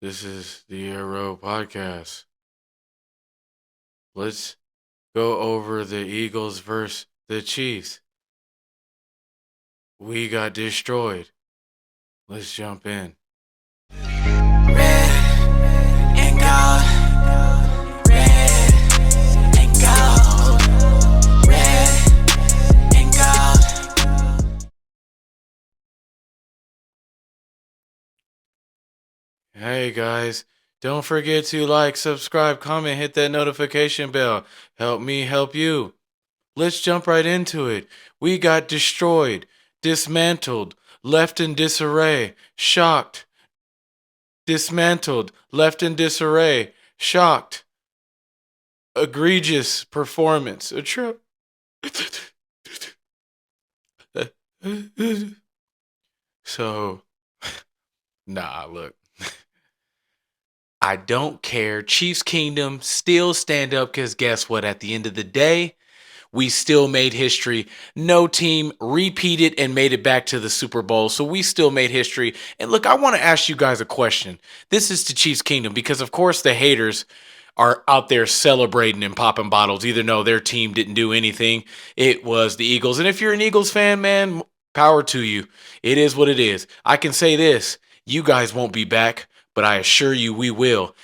This is the Arrow Podcast. Let's go over the Eagles versus the Chiefs. We got destroyed. Let's jump in. Red and gold. Red and gold. Red and gold. Hey guys, don't forget to like, subscribe, comment, hit that notification bell. Help me help you. Let's jump right into it. We got destroyed, dismantled, left in disarray, shocked, dismantled, left in disarray, shocked, egregious performance. So, look. I don't care. Chiefs Kingdom still stand up because guess what? At the end of the day, we still made history. No team repeated and made it back to the Super Bowl. So we still made history. And look, I want to ask you guys a question. This is to Chiefs Kingdom because, of course, the haters are out there celebrating and popping bottles. Either no, their team didn't do anything. It was the Eagles. And if you're an Eagles fan, man, power to you. It is what it is. I can say this. You guys won't be back, but I assure you we will,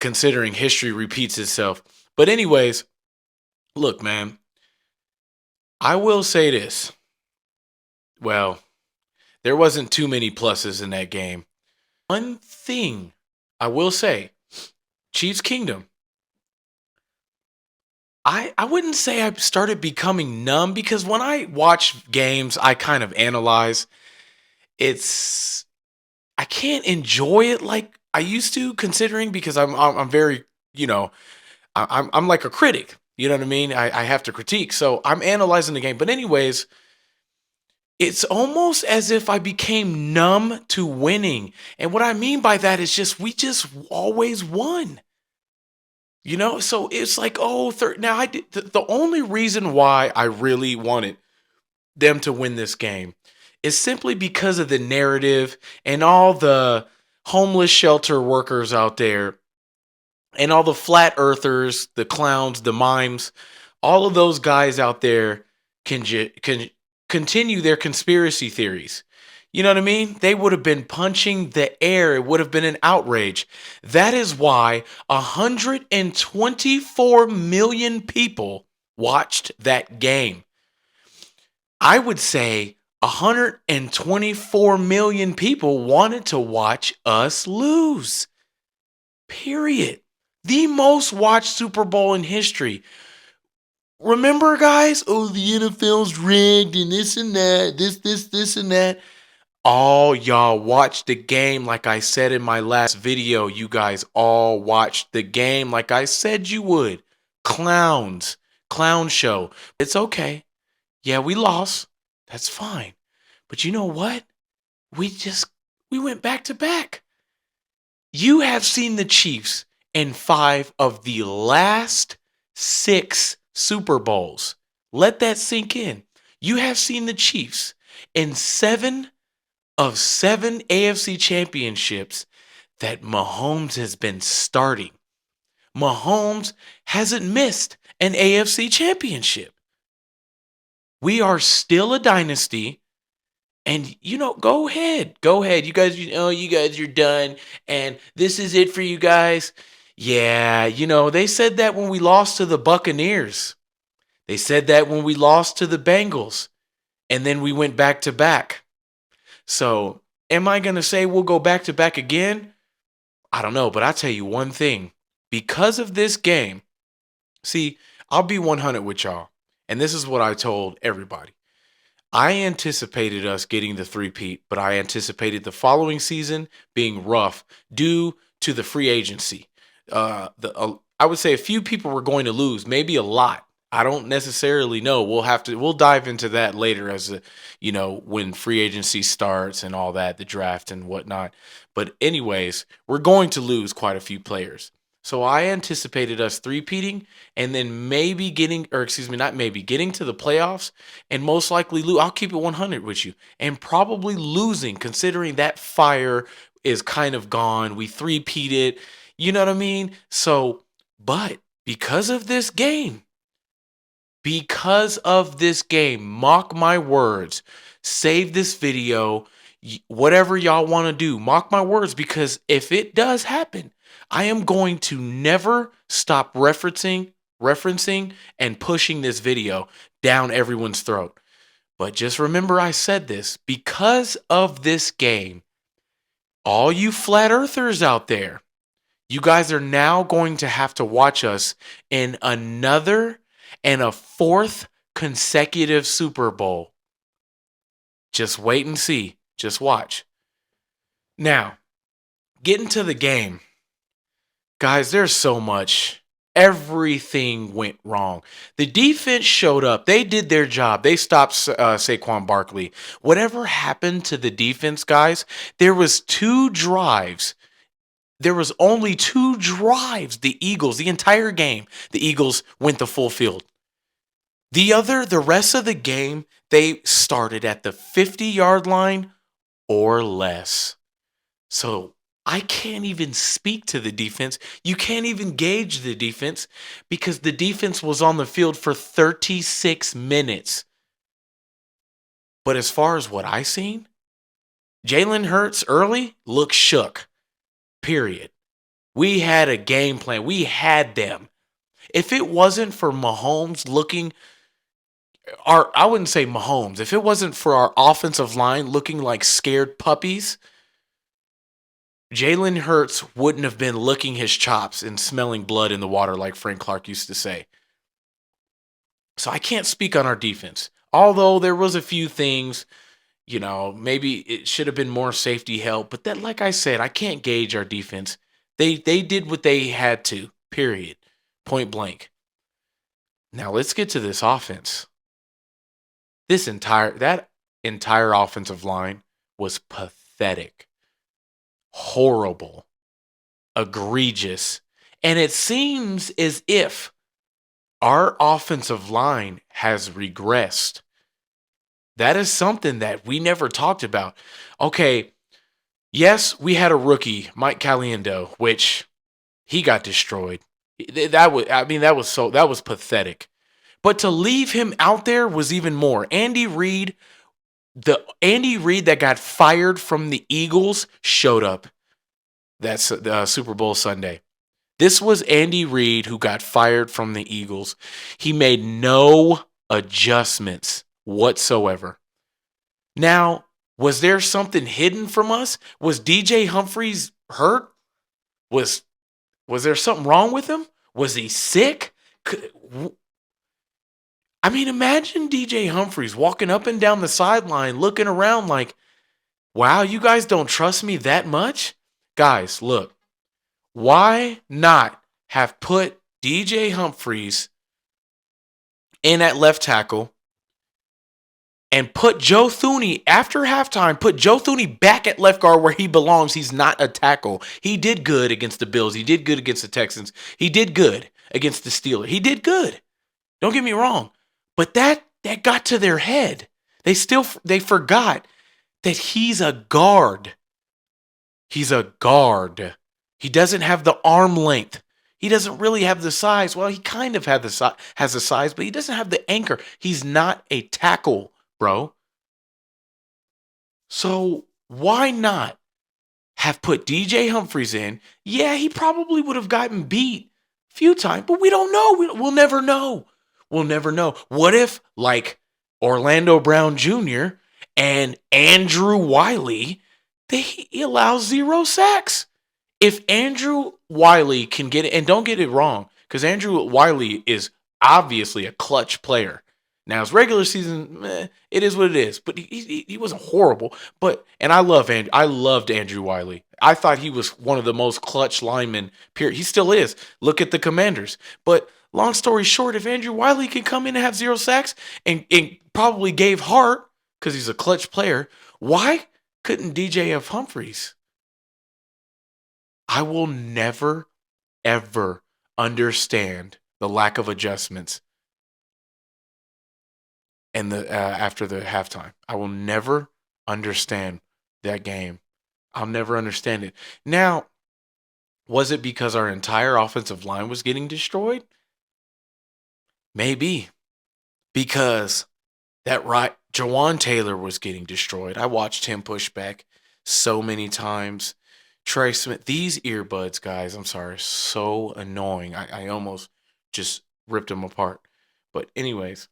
considering history repeats itself. But anyways, look, man, I will say this. Well, there wasn't too many pluses in that game. One thing I will say, Chiefs Kingdom, I wouldn't say I started becoming numb because when I watch games, I kind of analyze. I can't enjoy it like I used to, considering because I'm very, I'm like a critic. You know what I mean? I have to critique. So I'm analyzing the game. But anyways, it's almost as if I became numb to winning. And what I mean by that is we just always won. So it's like, now I did the only reason why I really wanted them to win this game is simply because of the narrative and all the homeless shelter workers out there and all the flat earthers, the clowns, the mimes, all of those guys out there can continue their conspiracy theories. You know what I mean? They would have been punching the air. It would have been an outrage. That is why 124 million people watched that game. I would say 124 million people wanted to watch us lose. Period. The most watched Super Bowl in history. Remember, guys? Oh, the NFL's rigged and this and that, this and that. All y'all watched the game like I said in my last video. You guys all watched the game like I said you would. Clowns. Clown show. It's okay. Yeah, we lost. That's fine. But you know what? We went back to back. You have seen the Chiefs in 5 of the last 6 Super Bowls. Let that sink in. You have seen the Chiefs in 7 of 7 AFC championships that Mahomes has been starting. Mahomes hasn't missed an AFC championship. We are still a dynasty. And, go ahead. Go ahead. You guys, you guys are done. And this is it for you guys. Yeah, they said that when we lost to the Buccaneers. They said that when we lost to the Bengals. And then we went back to back. So, am I going to say we'll go back to back again? I don't know. But I'll tell you one thing. Because of this game, see, I'll be 100 with y'all. And this is what I told everybody. I anticipated us getting the three-peat, but I anticipated the following season being rough due to the free agency. I would say a few people were going to lose, maybe a lot. I don't necessarily know. We'll dive into that later as when free agency starts and all that, the draft and whatnot. But anyways, we're going to lose quite a few players. So I anticipated us three-peating and then getting to the playoffs and most likely I'll keep it 100 with you, and probably losing, considering that fire is kind of gone. We three-peated. You know what I mean? So, but because of this game, mock my words, save this video, whatever y'all want to do, mock my words, because if it does happen, I am going to never stop referencing and pushing this video down everyone's throat. But just remember I said this, because of this game, all you flat earthers out there, you guys are now going to have to watch us in another and a fourth consecutive Super Bowl. Just wait and see. Just watch. Now, getting to the game. Guys, there's so much. Everything went wrong. The defense showed up. They did their job. They stopped Saquon Barkley. Whatever happened to the defense, guys, there was two drives. There was only two drives. The Eagles, the entire game, the Eagles went the full field. The rest of the game, they started at the 50-yard line or less. So I can't even speak to the defense. You can't even gauge the defense because the defense was on the field for 36 minutes. But as far as what I seen, Jalen Hurts early looked shook. Period. We had a game plan. We had them. If it wasn't for Mahomes I wouldn't say Mahomes. If it wasn't for our offensive line looking like scared puppies, Jalen Hurts wouldn't have been licking his chops and smelling blood in the water like Frank Clark used to say. So I can't speak on our defense. Although there was a few things, maybe it should have been more safety help. But that, like I said, I can't gauge our defense. They did what they had to, period. Point blank. Now let's get to this offense. That entire offensive line was pathetic, horrible, egregious, and it seems as if our offensive line has regressed. That is something that we never talked about. Okay, yes, we had a rookie, Mike Caliendo, which he got destroyed. That was pathetic. But to leave him out there was even more. Andy Reid that got fired from the Eagles showed up. That's Super Bowl Sunday. This was Andy Reid who got fired from the Eagles. He made no adjustments whatsoever. Now, was there something hidden from us? Was DJ Humphries hurt? Was there something wrong with him? Was he sick? I mean, imagine DJ Humphries walking up and down the sideline, looking around like, wow, you guys don't trust me that much? Guys, look, why not have put DJ Humphries in at left tackle and put Joe Thuney after halftime, put Joe Thuney back at left guard where he belongs? He's not a tackle. He did good against the Bills. He did good against the Texans. He did good against the Steelers. He did good. Don't get me wrong. But that got to their head. They forgot that he's a guard. He's a guard. He doesn't have the arm length. He doesn't really have the size. Well, he kind of has the size, but he doesn't have the anchor. He's not a tackle, bro. So why not have put DJ Humphries in? Yeah, he probably would have gotten beat a few times, but we don't know. We'll never know. We'll never know. What if, like Orlando Brown Jr. and Andrew Wiley, he allows 0 sacks? If Andrew Wiley can get it, and don't get it wrong, because Andrew Wiley is obviously a clutch player. Now, his regular season, it is what it is. But he wasn't horrible. And I loved Andrew Wiley. I thought he was one of the most clutch linemen, period. He still is. Look at the Commanders. But long story short, if Andrew Wiley can come in and have 0 sacks and probably gave heart because he's a clutch player, why couldn't DJ F. Humphries? I will never, ever understand the lack of adjustments and after the halftime. I will never understand that game. I'll never understand it. Now, was it because our entire offensive line was getting destroyed? Maybe. Because that right Jawan Taylor was getting destroyed. I watched him push back so many times. Trey Smith, these earbuds, guys, I'm sorry, so annoying. I almost just ripped them apart. But anyways,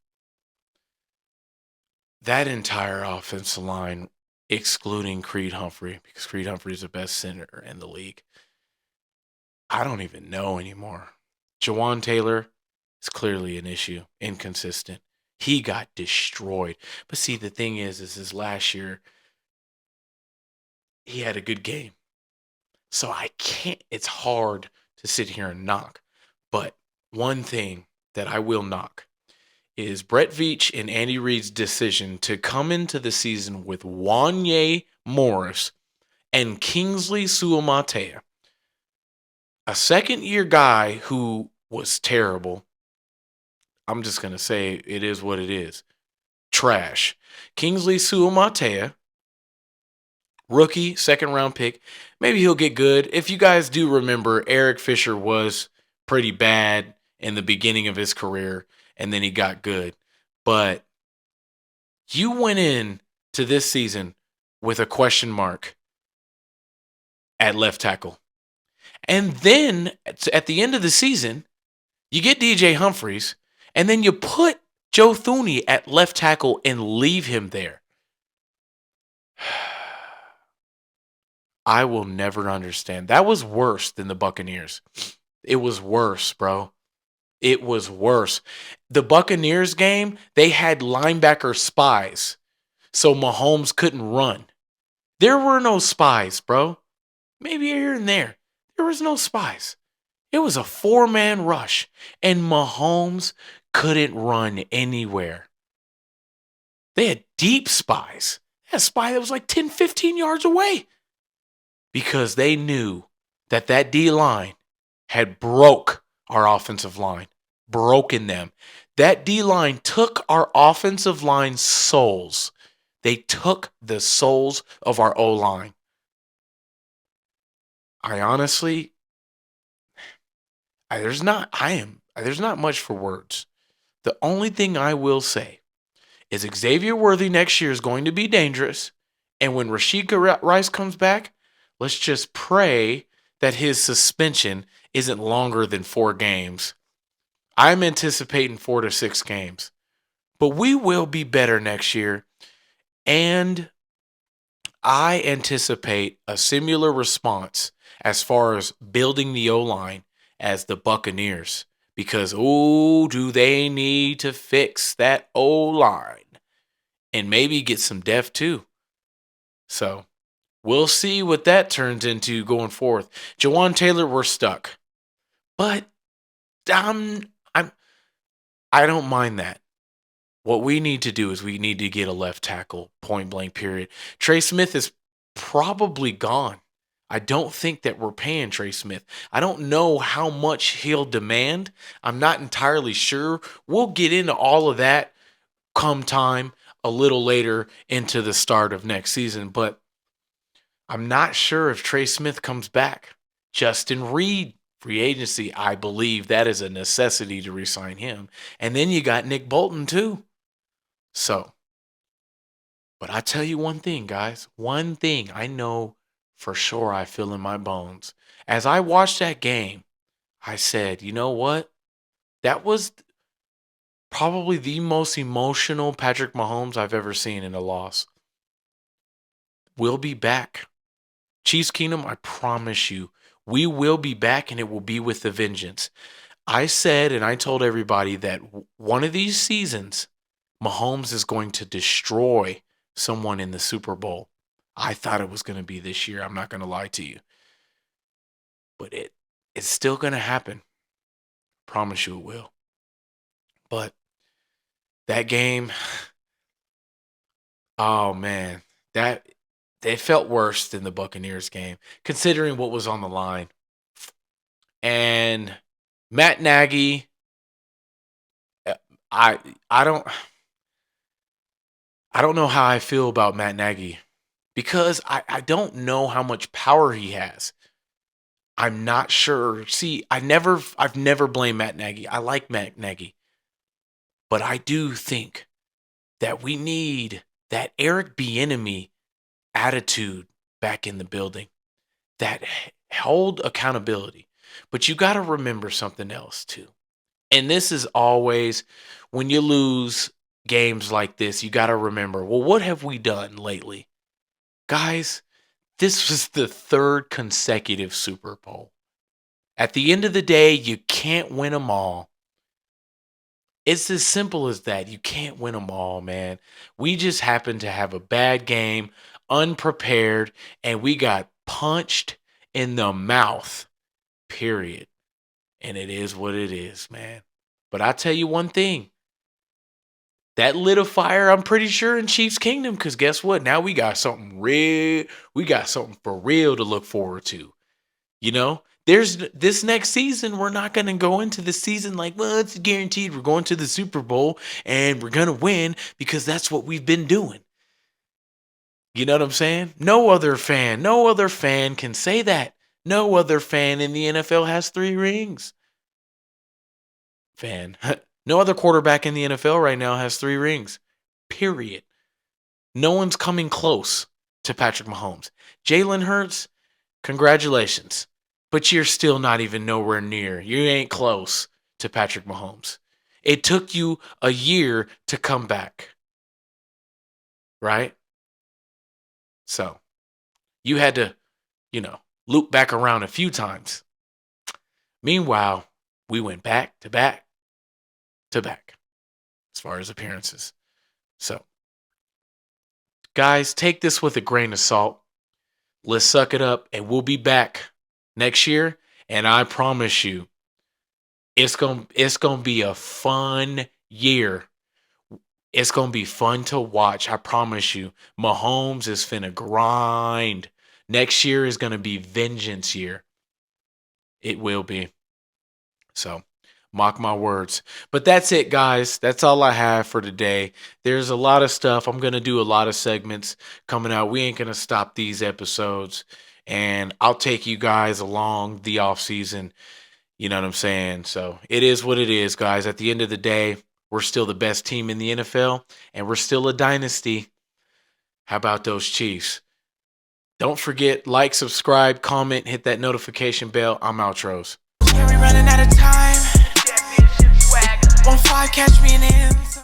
that entire offensive line, excluding Creed Humphrey, because Creed Humphrey is the best center in the league. I don't even know anymore. Jawan Taylor is clearly an issue, inconsistent. He got destroyed. But see, the thing is his last year, he had a good game. So I can't, it's hard to sit here and knock. But one thing that I will knock is Brett Veach and Andy Reid's decision to come into the season with Wanye Morris and Kingsley Suamatea, a second-year guy who was terrible. I'm just going to say it is what it is. Trash. Kingsley Suamatea, rookie, second-round pick. Maybe he'll get good. If you guys do remember, Eric Fisher was pretty bad in the beginning of his career, and then he got good. But you went in to this season with a question mark at left tackle. And then at the end of the season, you get DJ Humphries, and then you put Joe Thuney at left tackle and leave him there. I will never understand. That was worse than the Buccaneers. It was worse, bro. It was worse. The Buccaneers game, they had linebacker spies, so Mahomes couldn't run. There were no spies, bro. Maybe here and there. There was no spies. It was a four-man rush, and Mahomes couldn't run anywhere. They had deep spies. They had a spy that was like 10, 15 yards away because they knew that D-line had broke our offensive line, broken them. That D-line took our offensive line's souls. They took the souls of our O-line. I honestly, there's not much for words. The only thing I will say is Xavier Worthy next year is going to be dangerous. And when Rashid Rice comes back, let's just pray that his suspension isn't longer than 4 games. I'm anticipating 4 to 6 games. But we will be better next year. And I anticipate a similar response as far as building the O-line as the Buccaneers. Because, do they need to fix that O-line. And maybe get some depth too. So, we'll see what that turns into going forth. Jawan Taylor, we're stuck. But I don't mind that. What we need to do is we need to get a left tackle, point blank, period. Trey Smith is probably gone. I don't think that we're paying Trey Smith. I don't know how much he'll demand. I'm not entirely sure. We'll get into all of that come time a little later into the start of next season, but I'm not sure if Trey Smith comes back. Justin Reed, free agency, I believe that is a necessity to re-sign him. And then you got Nick Bolton too. So, but I tell you one thing, guys. One thing I know for sure I feel in my bones. As I watched that game, I said, you know what? That was probably the most emotional Patrick Mahomes I've ever seen in a loss. We'll be back. Chiefs Kingdom, I promise you, we will be back and it will be with a vengeance. I said and I told everybody that one of these seasons, Mahomes is going to destroy someone in the Super Bowl. I thought it was going to be this year. I'm not going to lie to you. But it's still going to happen. Promise you it will. But that game, oh man, that they felt worse than the Buccaneers game, considering what was on the line. And Matt Nagy, I don't know how I feel about Matt Nagy because I don't know how much power he has. I'm not sure. See, I've never blamed Matt Nagy. I like Matt Nagy, but I do think that we need that Eric Bieniemy attitude back in the building. That hold accountability. But you got to remember something else too. And this is always when you lose games like this, you got to remember, well, what have we done lately? Guys, this was the third consecutive Super Bowl. At the end of the day, you can't win them all. It's as simple as that. You can't win them all, man. We just happened to have a bad game, unprepared, and we got punched in the mouth, period. And it is what it is, man. But I tell you one thing. That lit a fire, I'm pretty sure, in Chiefs Kingdom, because guess what? Now we got something real. We got something for real to look forward to. You know, there's this next season. We're not going to go into the season like, well, it's guaranteed. We're going to the Super Bowl and we're going to win because that's what we've been doing. You know what I'm saying? No other fan can say that. No other fan in the NFL has 3 rings. No other quarterback in the NFL right now has 3 rings. Period. No one's coming close to Patrick Mahomes. Jalen Hurts, congratulations. But you're still not even nowhere near. You ain't close to Patrick Mahomes. It took you a year to come back. Right? So, you had to, loop back around a few times. Meanwhile, we went back to back to back as far as appearances. So, guys, take this with a grain of salt. Let's suck it up, and we'll be back next year. And I promise you, it's gonna be a fun year. It's gonna be fun to watch. I promise you. Mahomes is finna grind. Next year is gonna be vengeance year. It will be. So, mock my words. But that's it, guys. That's all I have for today. There's a lot of stuff. I'm going to do a lot of segments coming out. We ain't going to stop these episodes. And I'll take you guys along the off season. You know what I'm saying? So it is what it is, guys. At the end of the day, we're still the best team in the NFL. And we're still a dynasty. How about those Chiefs? Don't forget, like, subscribe, comment, hit that notification bell. I'm outros. Yeah, we running out of time. 1-5, catch me in the end.